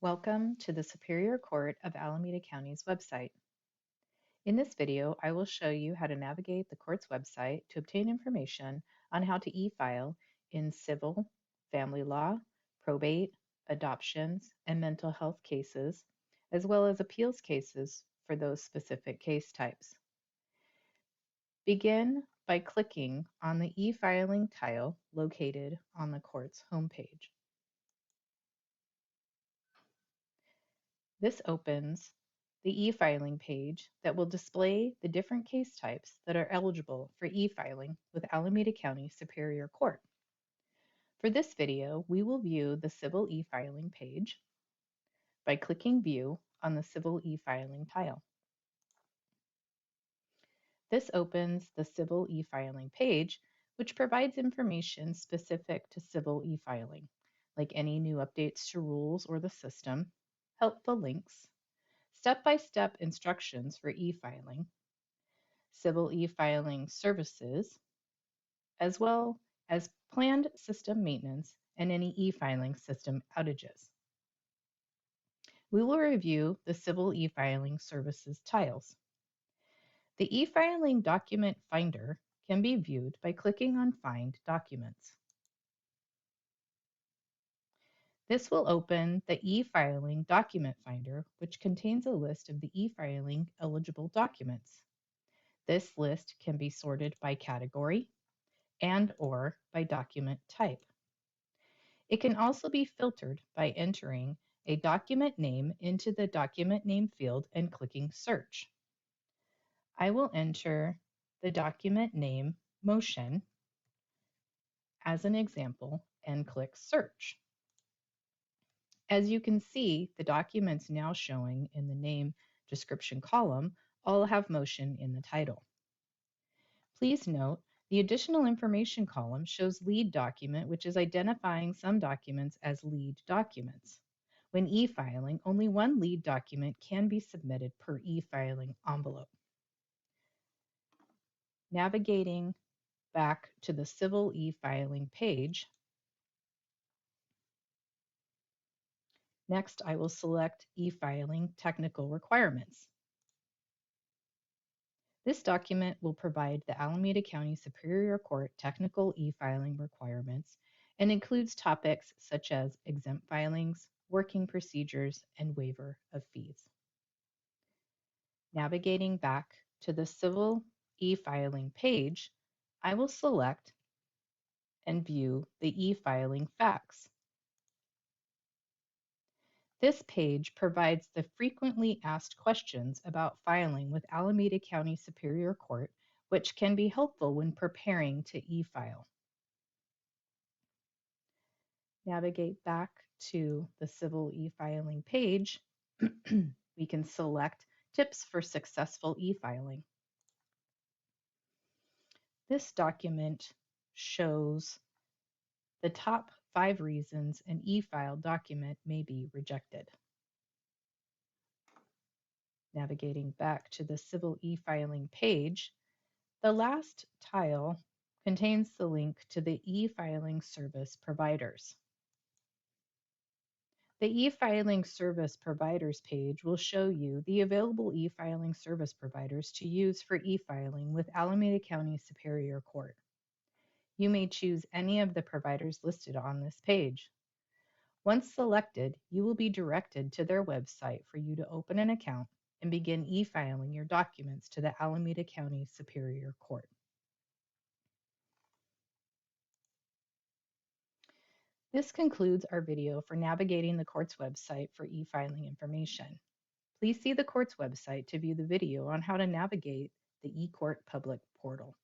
Welcome to the Superior Court of Alameda County's website. In this video, I will show you how to navigate the court's website to obtain information on how to e-file in civil, family law, probate, adoptions, and mental health cases, as well as appeals cases for those specific case types. Begin by clicking on the e-filing tile located on the court's homepage. This opens the e-filing page that will display the different case types that are eligible for e-filing with Alameda County Superior Court. For this video, we will view the civil e-filing page by clicking View on the civil e-filing tile. This opens the civil e-filing page, which provides information specific to civil e-filing, like any new updates to rules or the system, helpful links, step-by-step instructions for e-filing, civil e-filing services, as well as planned system maintenance and any e-filing system outages. We will review the civil e-filing services tiles. The e-filing document finder can be viewed by clicking on Find Documents. This will open the e-filing document finder, which contains a list of the e-filing eligible documents. This list can be sorted by category and/or by document type. It can also be filtered by entering a document name into the document name field and clicking Search. I will enter the document name Motion as an example and click Search. As you can see, the documents now showing in the name description column all have motion in the title. Please note, the additional information column shows lead document, which is identifying some documents as lead documents. When e-filing, only one lead document can be submitted per e-filing envelope. Navigating back to the civil e-filing page, next I will select e-filing technical requirements. This document will provide the Alameda County Superior Court technical e-filing requirements and includes topics such as exempt filings, working procedures, and waiver of fees. Navigating back to the civil e-filing page, I will select and view the e-filing facts. This page provides the frequently asked questions about filing with Alameda County Superior Court, which can be helpful when preparing to e-file. Navigate back to the civil e-filing page. We can select Tips for Successful e-filing. This document shows the top 5 reasons an e-file document may be rejected. Navigating back to the civil e-filing page, the last tile contains the link to the e-filing service providers. The e-filing service providers page will show you the available e-filing service providers to use for e-filing with Alameda County Superior Court. You may choose any of the providers listed on this page. Once selected, you will be directed to their website for you to open an account and begin e-filing your documents to the Alameda County Superior Court. This concludes our video for navigating the court's website for e-filing information. Please see the court's website to view the video on how to navigate the eCourt public portal.